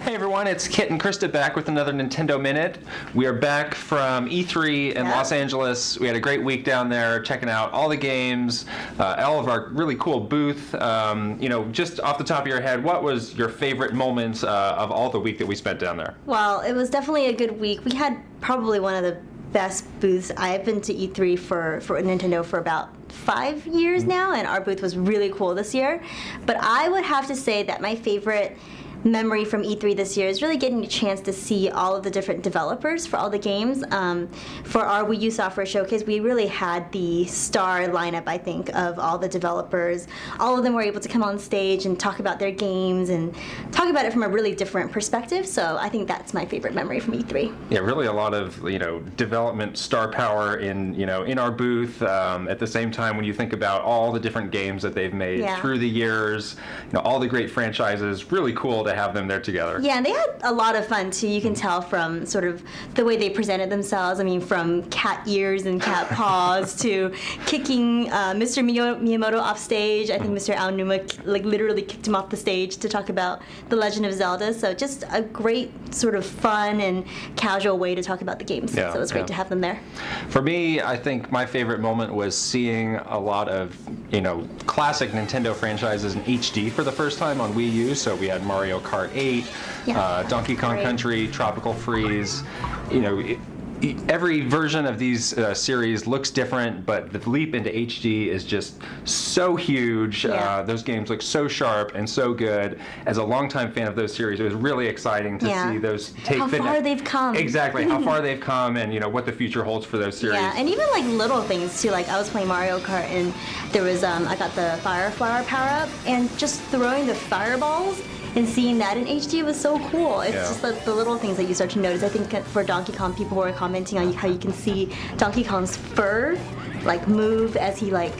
Hey everyone, it's Kit and Krysta back with another Nintendo Minute. We are back from E3 in Los Angeles. We had a great week down there checking out all the games, all of our really cool booth. Just off the top of your head, what was your favorite moments of all the week that we spent down there? Well, it was definitely a good week. We had probably one of the best booths. I've been to E3 for Nintendo for about 5 years now, and our booth was really cool this year. But I would have to say that my favorite memory from E3 this year is really getting a chance to see all of the different developers for all the games. For our Wii U Software Showcase, we really had the star lineup, I think, of all the developers. All of them were able to come on stage and talk about their games and talk about it from a really different perspective. So I think that's my favorite memory from E3. Yeah, really a lot of development star power in our booth. At the same time, when you think about all the different games that they've made through the years, all the great franchises, really cool to have them there together. Yeah, and they had a lot of fun too. You can tell from sort of the way they presented themselves. I mean, from cat ears and cat paws to kicking Mr. Miyamoto off stage. I think Mr. Aonuma literally kicked him off the stage to talk about The Legend of Zelda. So just a great sort of fun and casual way to talk about the games. So it was great to have them there. For me, I think my favorite moment was seeing a lot of classic Nintendo franchises in HD for the first time on Wii U. So we had Mario Kart 8, Donkey Kong Country, Tropical Freeze. Every version of these series looks different, but the leap into HD is just so huge. Those games look so sharp and so good. As a longtime fan of those series, it was really exciting to see those take how far they've come. Exactly, how far they've come, and what the future holds for those series. Yeah, and even little things too. Like I was playing Mario Kart, and there was I got the Fire Flower power up, and just throwing the fireballs and seeing that in HD was so cool. It's just the little things that you start to notice. I think for Donkey Kong, people were commenting on how you can see Donkey Kong's fur move as he went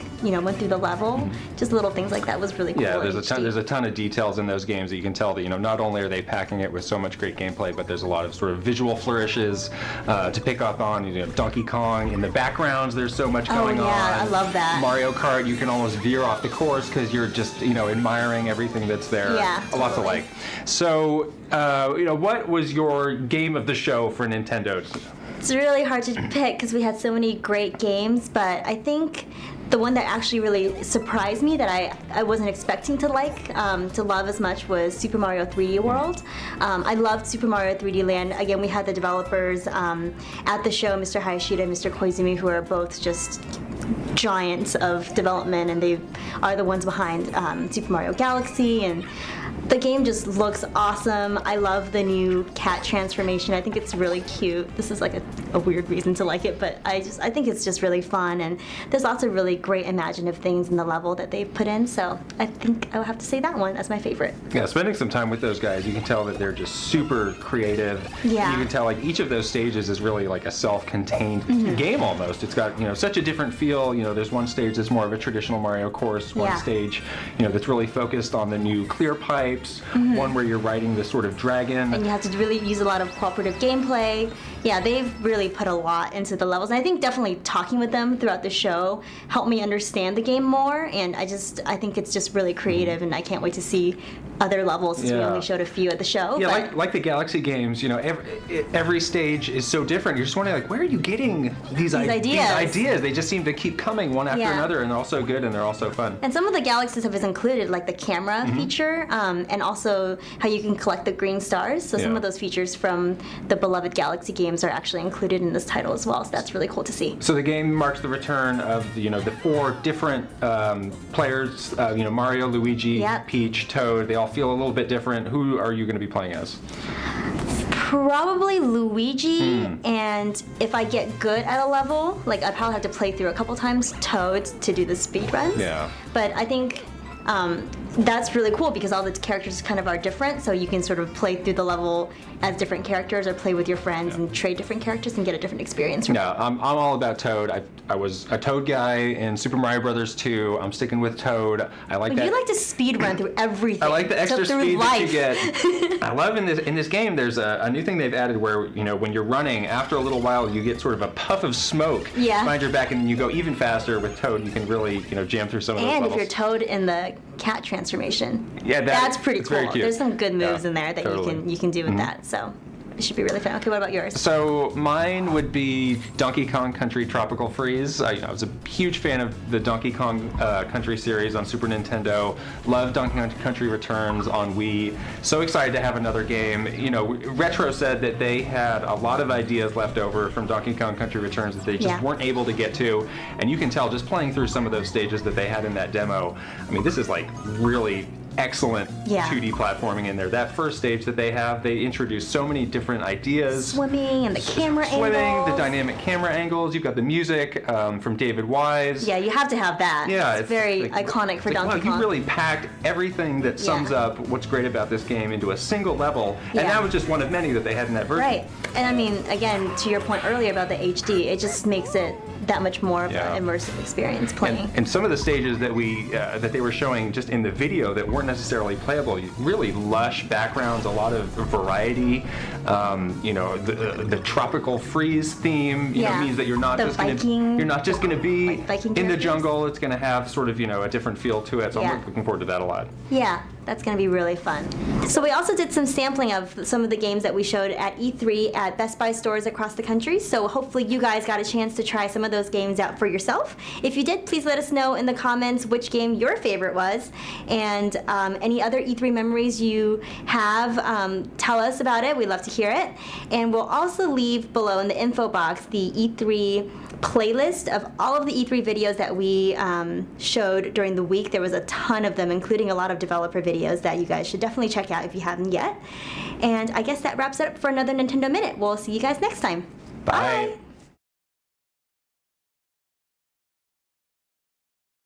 through the level. Just little things like that was really cool. Yeah, there's a ton of details in those games that you can tell that not only are they packing it with so much great gameplay, but there's a lot of sort of visual flourishes to pick up on. Donkey Kong in the backgrounds, there's so much going on. I love that. Mario Kart, you can almost veer off the course because you're just admiring everything that's there. Yeah, a lot to like. So what was your game of the show for Nintendo? It's really hard to pick because we had so many great games, but I think the one that actually really surprised me that I wasn't expecting to love as much was Super Mario 3D World. I loved Super Mario 3D Land. Again, we had the developers at the show, Mr. Hayashida and Mr. Koizumi, who are both just giants of development, and they are the ones behind Super Mario Galaxy, and the game just looks awesome. I love the new cat transformation. I think it's really cute. This is a weird reason to like it, but I think it's just really fun, and there's lots of really great imaginative things in the level that they've put in, so I think I would have to say that one as my favorite. Yeah, spending some time with those guys, you can tell that they're just super creative. Yeah. You can tell each of those stages is really a self-contained game almost. It's got such a different feel. There's one stage that's more of a traditional Mario course, one stage that's really focused on the new clear pipes, one where you're riding this sort of dragon. And you have to really use a lot of cooperative gameplay. Yeah, they've really put a lot into the levels, and I think definitely talking with them throughout the show helped me understand the game more, and I think it's just really creative, and I can't wait to see other levels, since we only showed a few at the show. Yeah, like the Galaxy games, every stage is so different. You're just wondering, where are you getting these ideas? They just seem to keep coming one after another, and they're all so good, and they're all so fun. And some of the Galaxy stuff is included, like the camera feature, and also how you can collect the green stars. So some of those features from the beloved Galaxy games are actually included in this title as well, so that's really cool to see. So the game marks the return of the 4 different players, Mario, Luigi, Peach, Toad. They all feel a little bit different. Who are you going to be playing as? Probably Luigi, and if I get good at a level, I'd probably have to play through a couple times Toad to do the speed runs. Yeah. But I think that's really cool because all the characters kind of are different, so you can sort of play through the level as different characters or play with your friends and trade different characters and get a different experience. Yeah, I'm all about Toad. I was a Toad guy in Super Mario Brothers 2. I'm sticking with Toad. I like that. You like to speed run through everything. I like the extra speed that you get. I love in this game. There's a new thing they've added where when you're running, after a little while you get sort of a puff of smoke behind your back, and then you go even faster with Toad. You can really jam through some of those levels. And if you're Toad in the cat transformation. Yeah, that's pretty it's cool. very cute. There's some good moves Yeah, in there that totally. you can do with that. So it should be really fun. Okay, what about yours? So mine would be Donkey Kong Country Tropical Freeze. I was a huge fan of the Donkey Kong Country series on Super Nintendo. Loved Donkey Kong Country Returns on Wii. So excited to have another game. You know, Retro said that they had a lot of ideas left over from Donkey Kong Country Returns that they just weren't able to get to. And you can tell just playing through some of those stages that they had in that demo. I mean, this is like really excellent 2D platforming in there. That first stage that they have, they introduced so many different ideas. Swimming and the camera angles. Swimming, the dynamic camera angles. You've got the music from David Wise. Yeah, you have to have that. Yeah, it's very like, iconic for Donkey wow, Kong. You really packed everything that sums up what's great about this game into a single level, and that was just one of many that they had in that version. Right, and I mean, again, to your point earlier about the HD, it just makes it that much more of an immersive experience playing. And some of the stages that that they were showing just in the video that weren't necessarily playable, really lush backgrounds, a lot of variety. You know, the tropical freeze theme means that you're not just going to be in the jungle. It's going to have sort of a different feel to it. So I'm looking forward to that a lot. Yeah. That's going to be really fun. So we also did some sampling of some of the games that we showed at E3 at Best Buy stores across the country. So hopefully you guys got a chance to try some of those games out for yourself. If you did, please let us know in the comments which game your favorite was, and any other E3 memories you have. Tell us about it. We'd love to hear it. And we'll also leave below in the info box the E3 playlist of all of the E3 videos that we showed during the week. There was a ton of them, including a lot of developer videos that you guys should definitely check out if you haven't yet. And I guess that wraps it up for another Nintendo Minute. We'll see you guys next time. Bye.